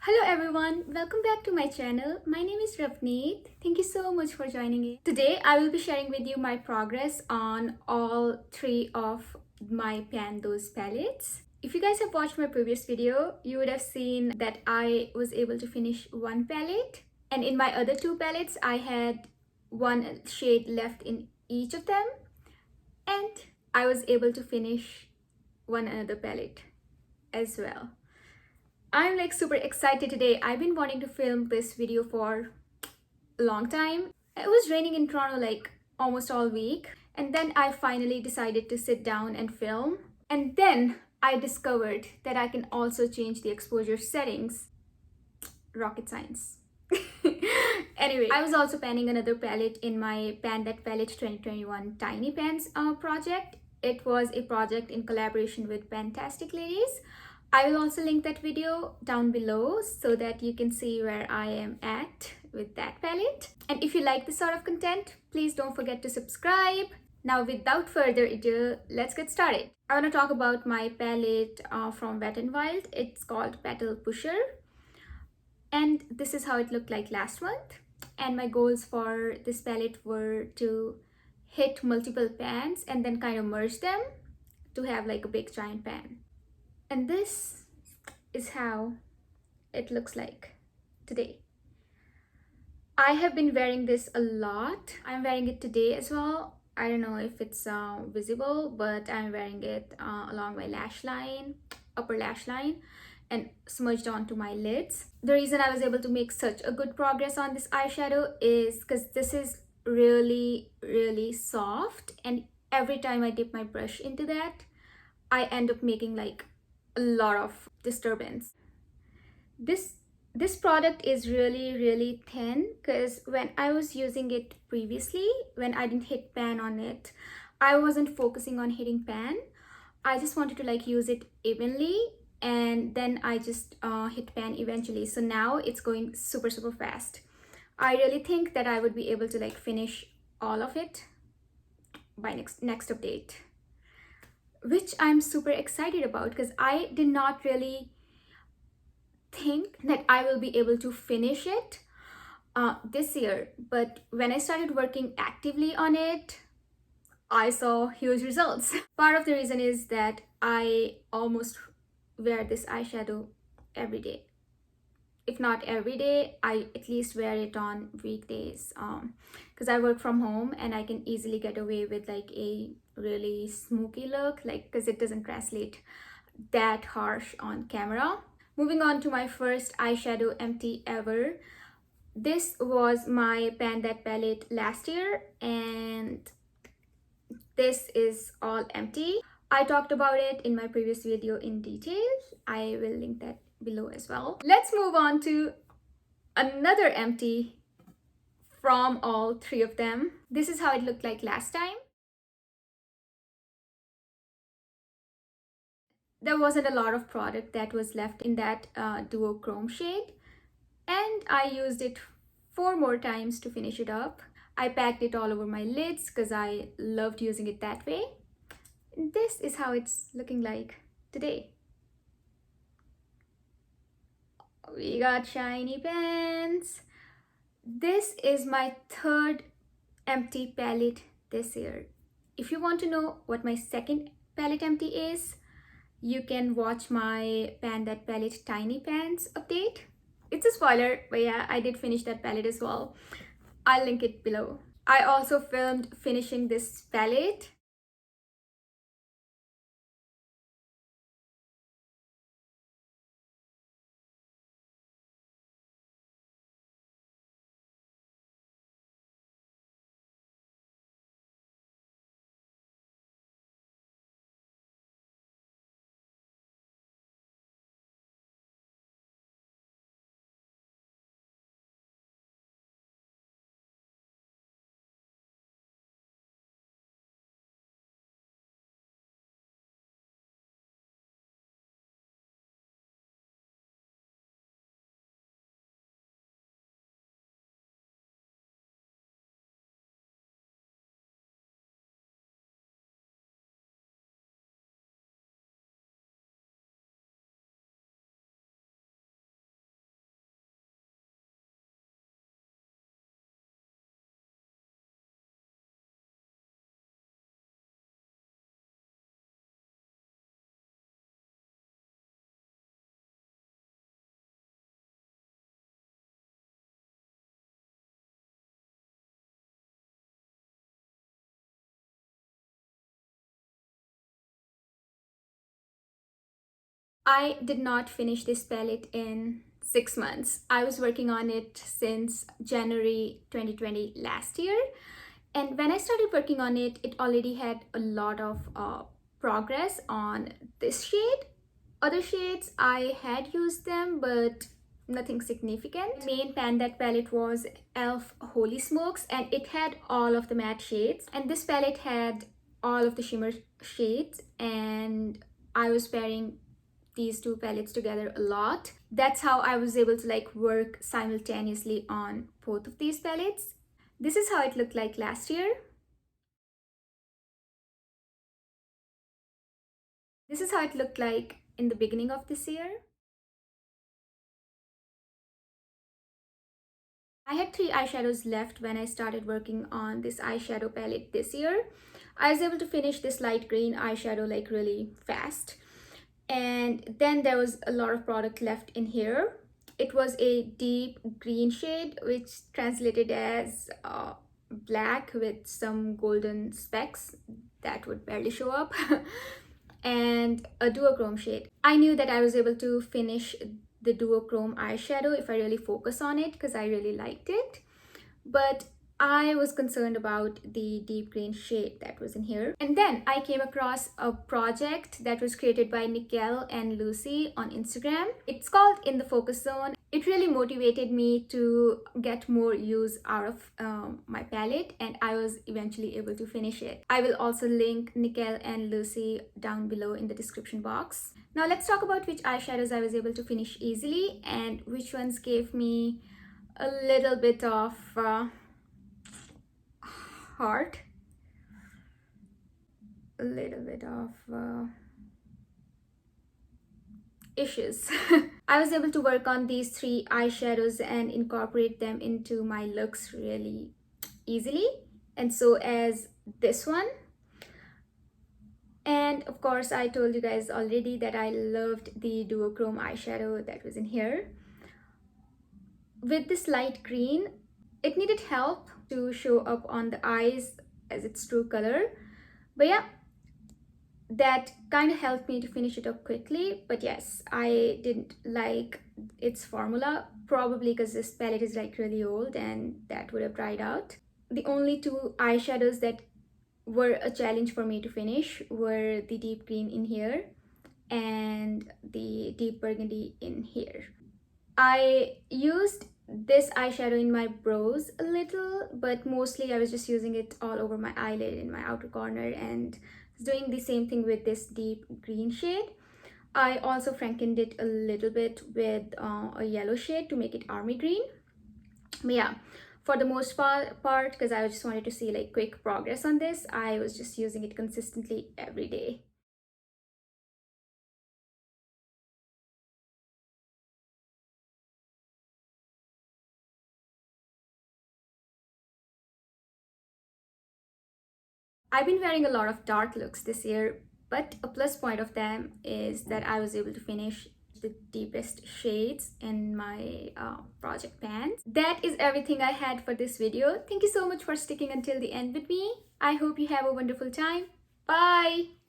Hello everyone, welcome back to my channel. My name is Ravneet. Thank you so much for joining in. Today I will be sharing with you my progress on all three of my Pandos palettes. If you guys have watched my previous video, you would have seen that I was able to finish one palette, and in my other two palettes I had one shade left in each of them, and I was able to finish one another palette as well. I'm like super excited today. I've been wanting to film this video for a long time. It was raining in Toronto like almost all week, and then I finally decided to sit down and film. And then I discovered that I can also change the exposure settings. Rocket science. Anyway, I was also panning another palette in my Pan That Palette 2021 Tiny Pans project. It was a project in collaboration with Fantastic Ladies. I will also link that video down below so that you can see where I am at with that palette. And if you like this sort of content, please don't forget to subscribe. Now, without further ado, let's get started. I want to talk about my palette from Wet n Wild. It's called Petal Pusher. And this is how it looked like last month. And my goals for this palette were to hit multiple pans and then kind of merge them to have like a big giant pan. And this is how it looks like today. I have been wearing this a lot. I'm wearing it today as well. I don't know if it's visible, but I'm wearing it along my lash line, upper lash line, and smudged onto my lids. The reason I was able to make such a good progress on this eyeshadow is because this is really soft, and every time I dip my brush into that, I end up making like a lot of disturbance. This product is really thin because when I was using it previously, when I didn't hit pan on it, I wasn't focusing on hitting pan. I just wanted to like use it evenly, and then I just hit pan eventually. So now it's going super fast. I really think that I would be able to like finish all of it by next update, which I'm super excited about because I did not really think that I will be able to finish it this year. But when I started working actively on it, I saw huge results. Part of the reason is that I almost wear this eyeshadow every day. If not every day, I at least wear it on weekdays because I work from home and I can easily get away with like a really smoky look, like because it doesn't translate that harsh on camera. Moving on to my first eyeshadow empty ever. This was my Pan That palette last year, and this is all empty. I talked about it in my previous video in detail. I will link that below as well. Let's move on to another empty from all three of them. This is how it looked like last time. There wasn't a lot of product that was left in that duochrome shade, and I used it 4 more times to finish it up. I packed it all over my lids because I loved using it that way. This is how it's looking like today. We got shiny pens. This is my third empty palette this year. If you want to know what my second palette empty is, you can watch my Pan That Palette Tiny Pans update. It's a spoiler, but yeah, I did finish that palette as well. I'll link it below. I also filmed finishing this palette I did not finish this palette in 6 months. I was working on it since January 2020 last year. And when I started working on it, it already had a lot of progress on this shade. Other shades, I had used them, but nothing significant. The main pan that palette was Elf Holy Smokes, and it had all of the matte shades. And this palette had all of the shimmer shades, and I was pairing these two palettes together a lot. That's how I was able to like work simultaneously on both of these palettes. This is how it looked like last year. This is how it looked like in the beginning of this year. I had 3 eyeshadows left when I started working on this eyeshadow palette this year. I was able to finish this light green eyeshadow like really fast. And then there was a lot of product left in here. It was a deep green shade, which translated as black with some golden specks that would barely show up. And a duochrome shade. I knew that I was able to finish the duochrome eyeshadow if I really focus on it because I really liked it. But I was concerned about the deep green shade that was in here. And then I came across a project that was created by Nicole and Lucy on Instagram. It's called In the Focus Zone. It really motivated me to get more use out of my palette, and I was eventually able to finish it. I will also link Nicole and Lucy down below in the description box. Now let's talk about which eyeshadows I was able to finish easily and which ones gave me a little bit of heart, a little bit of issues. I was able to work on these 3 eyeshadows and incorporate them into my looks really easily, and so as this one. And of course, I told you guys already that I loved the duochrome eyeshadow that was in here. With this light green, it needed help to show up on the eyes as its true color, but yeah, that kind of helped me to finish it up quickly. But yes, I didn't like its formula, probably because this palette is like really old and that would have dried out. The only 2 eyeshadows that were a challenge for me to finish were the deep green in here and the deep burgundy in here. I used this eyeshadow in my brows a little, but mostly I was just using it all over my eyelid in my outer corner, and doing the same thing with this deep green shade. I also frankened it a little bit with a yellow shade to make it army green. But yeah, for the most part, because I just wanted to see like quick progress on this, I was just using it consistently every day. I've been wearing a lot of dark looks this year, but a plus point of them is that I was able to finish the deepest shades in my project pans. That is everything I had for this video. Thank you so much for sticking until the end with me. I hope you have a wonderful time. Bye!